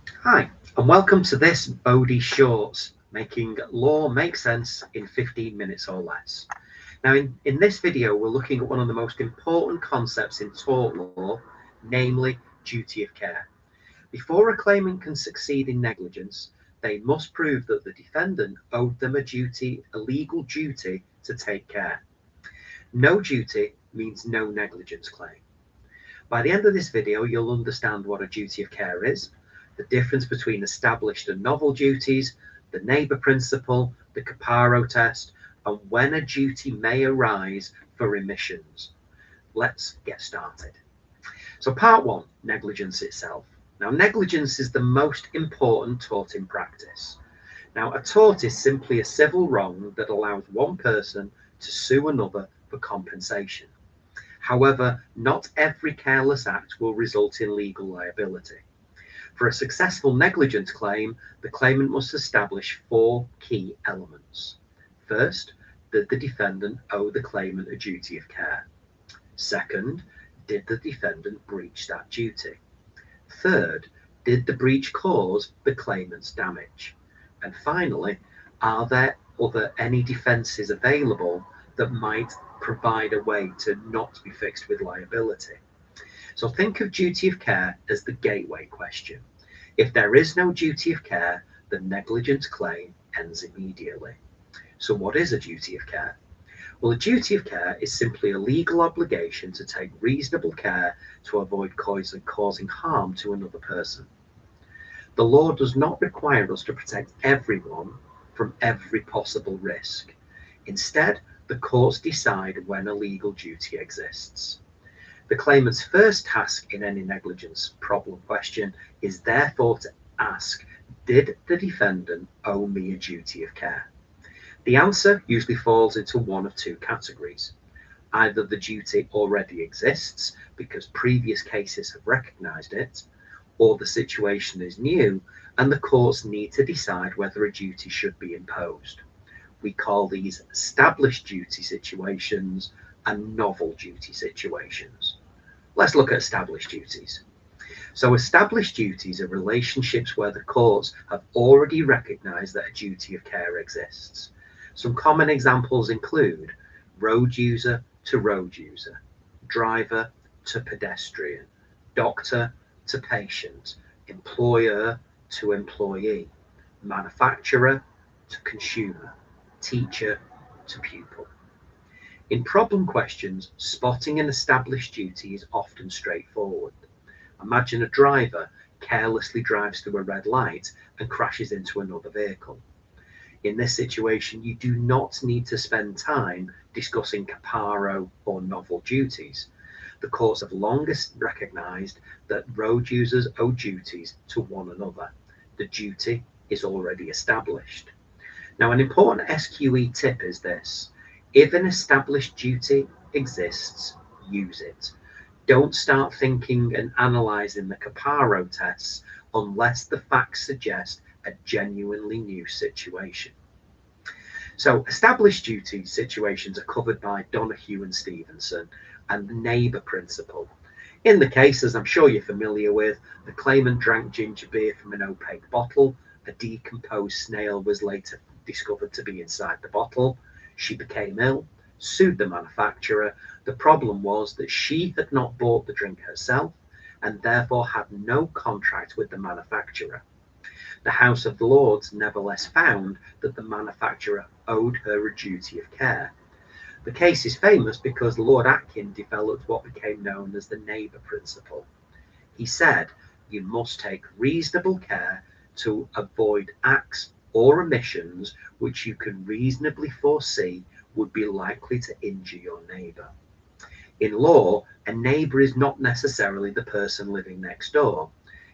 Hi, and welcome to this Bowdie Shorts, making law make sense in 15 minutes or less. Now, in this video, we're looking at one of the most important concepts in tort law, namely duty of care. Before a claimant can succeed in negligence, they must prove that the defendant owed them a legal duty to take care. No duty means no negligence claim. By the end of this video, you'll understand what a duty of care is, the difference between established and novel duties, the neighbour principle, the Caparo test, and when a duty may arise for omissions. Let's get started. So part one, negligence itself. Now, negligence is the most important tort in practice. Now, a tort is simply a civil wrong that allows one person to sue another for compensation. However, not every careless act will result in legal liability. For a successful negligence claim, the claimant must establish four key elements. First, did the defendant owe the claimant a duty of care? Second, did the defendant breach that duty? Third, did the breach cause the claimant's damage? And finally, are there any defences available that might provide a way to not be fixed with liability? So think of duty of care as the gateway question. If there is no duty of care, the negligence claim ends immediately. So what is a duty of care? Well, a duty of care is simply a legal obligation to take reasonable care to avoid causing harm to another person. The law does not require us to protect everyone from every possible risk. Instead, the courts decide when a legal duty exists. The claimant's first task in any negligence problem question is therefore to ask, did the defendant owe me a duty of care? The answer usually falls into one of two categories. Either the duty already exists because previous cases have recognised it, or the situation is new and the courts need to decide whether a duty should be imposed. We call these established duty situations and novel duty situations. Let's look at established duties. So established duties are relationships where the courts have already recognised that a duty of care exists. Some common examples include road user to road user, driver to pedestrian, doctor to patient, employer to employee, manufacturer to consumer, teacher to pupil. In problem questions, spotting an established duty is often straightforward. Imagine a driver carelessly drives through a red light and crashes into another vehicle. In this situation, you do not need to spend time discussing Caparo or novel duties. The courts have long recognised that road users owe duties to one another. The duty is already established. Now, an important SQE tip is this. If an established duty exists, use it. Don't start thinking and analysing the Caparo tests unless the facts suggest a genuinely new situation. So established duty situations are covered by Donoghue and Stevenson and the neighbour principle. In the case, as I'm sure you're familiar with, the claimant drank ginger beer from an opaque bottle. A decomposed snail was later discovered to be inside the bottle. She became ill, sued the manufacturer. The problem was that she had not bought the drink herself and therefore had no contract with the manufacturer. The House of Lords nevertheless found that the manufacturer owed her a duty of care. The case is famous because Lord Atkin developed what became known as the neighbour principle. He said, you must take reasonable care to avoid acts or omissions which you can reasonably foresee would be likely to injure your neighbour. In law, a neighbour is not necessarily the person living next door.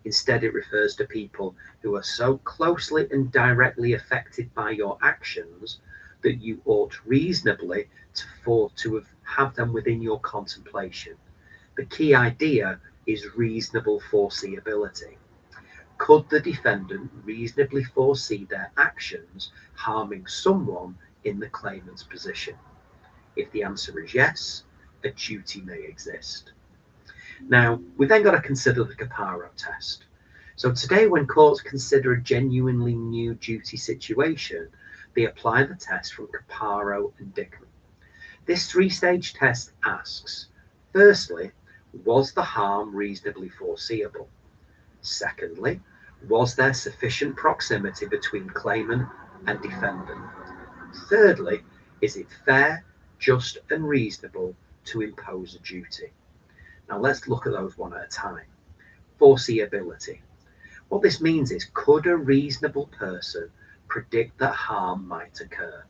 Instead, it refers to people who are so closely and directly affected by your actions that you ought reasonably to have them within your contemplation. The key idea is reasonable foreseeability. Could the defendant reasonably foresee their actions harming someone in the claimant's position? If the answer is yes, a duty may exist. Now, we've then got to consider the Caparo test. So today, when courts consider a genuinely new duty situation, they apply the test from Caparo and Dickman. This three-stage test asks, firstly, was the harm reasonably foreseeable? Secondly, was there sufficient proximity between claimant and defendant? Thirdly, is it fair, just and reasonable to impose a duty? Now let's look at those one at a time. Foreseeability. What this means is, could a reasonable person predict that harm might occur?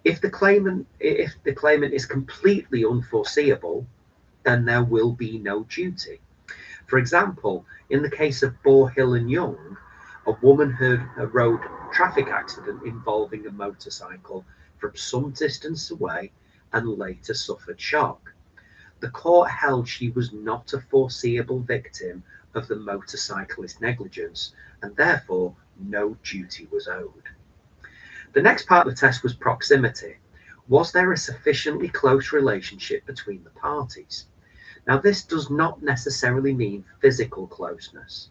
If the claimant is completely unforeseeable, then there will be no duty. For example, in the case of Boar Hill and Young, a woman heard a road traffic accident involving a motorcycle from some distance away and later suffered shock. The court held she was not a foreseeable victim of the motorcyclist negligence, and therefore no duty was owed. The next part of the test was proximity. Was there a sufficiently close relationship between the parties? Now, this does not necessarily mean physical closeness.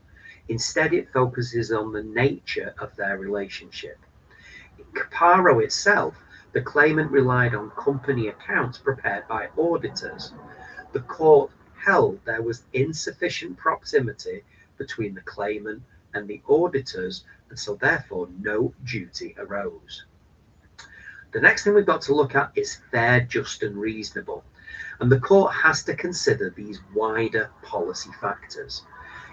Instead, it focuses on the nature of their relationship. In Caparo itself, the claimant relied on company accounts prepared by auditors. The court held there was insufficient proximity between the claimant and the auditors, and so therefore no duty arose. The next thing we've got to look at is fair, just and reasonable. And the court has to consider these wider policy factors.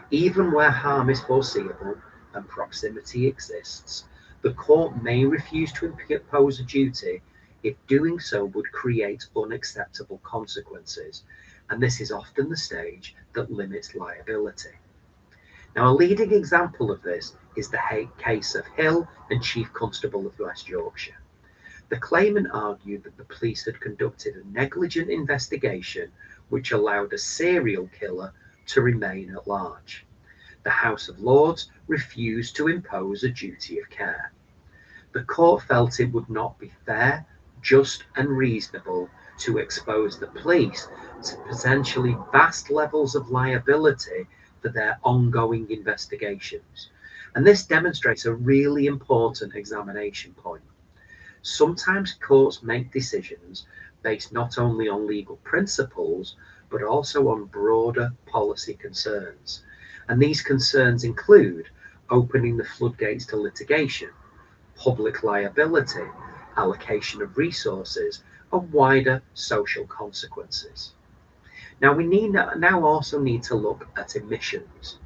Even where harm is foreseeable and proximity exists, the court may refuse to impose a duty if doing so would create unacceptable consequences, and this is often the stage that limits liability. Now, a leading example of this is the case of Hill and Chief Constable of West Yorkshire. The claimant argued that the police had conducted a negligent investigation which allowed a serial killer to remain at large. The House of Lords refused to impose a duty of care. The court felt it would not be fair, just and reasonable to expose the police to potentially vast levels of liability for their ongoing investigations. And this demonstrates a really important examination point. Sometimes courts make decisions based not only on legal principles, but also on broader policy concerns. And these concerns include opening the floodgates to litigation, public liability, allocation of resources, and wider social consequences. Now, we now also need to look at omissions.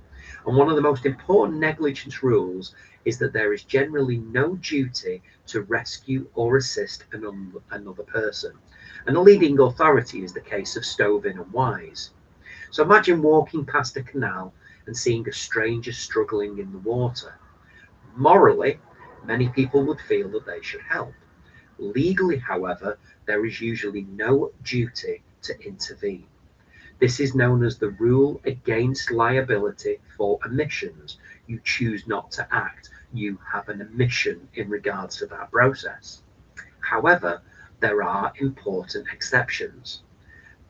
And one of the most important negligence rules is that there is generally no duty to rescue or assist another person. And the leading authority is the case of Stovin and Wise. So imagine walking past a canal and seeing a stranger struggling in the water. Morally, many people would feel that they should help. Legally, however, there is usually no duty to intervene. This is known as the rule against liability for omissions. You choose not to act. You have an omission in regards to that process. However, there are important exceptions.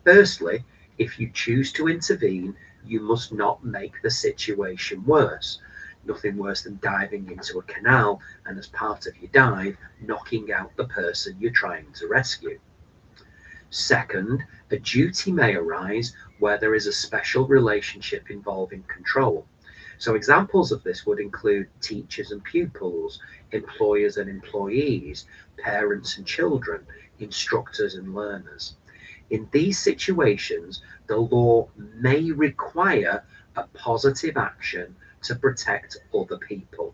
Firstly, if you choose to intervene, you must not make the situation worse. Nothing worse than diving into a canal and, as part of your dive, knocking out the person you're trying to rescue. Second, a duty may arise where there is a special relationship involving control. So examples of this would include teachers and pupils, employers and employees, parents and children, instructors and learners. In these situations, the law may require a positive action to protect other people.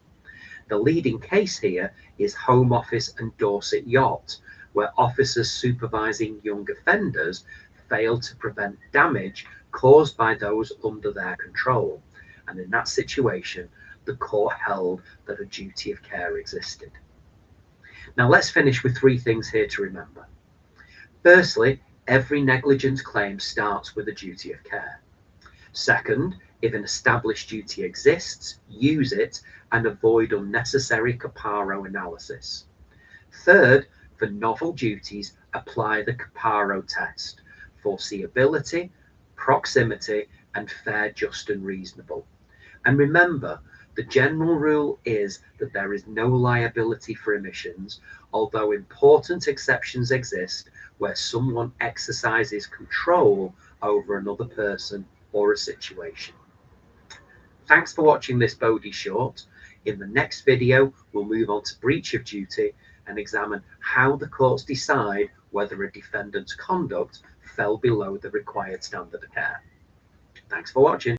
The leading case here is Home Office and Dorset Yacht, where officers supervising young offenders failed to prevent damage caused by those under their control. And in that situation, the court held that a duty of care existed. Now let's finish with three things here to remember. Firstly, every negligence claim starts with a duty of care. Second, if an established duty exists, use it and avoid unnecessary Caparo analysis. Third, for novel duties, apply the Caparo test: foreseeability, proximity, and fair, just, and reasonable. And remember, the general rule is that there is no liability for omissions, although important exceptions exist where someone exercises control over another person or a situation. Thanks for watching this Bowdie short. In the next video, we'll move on to breach of duty and examine how the courts decide whether a defendant's conduct fell below the required standard of care. Thanks for watching.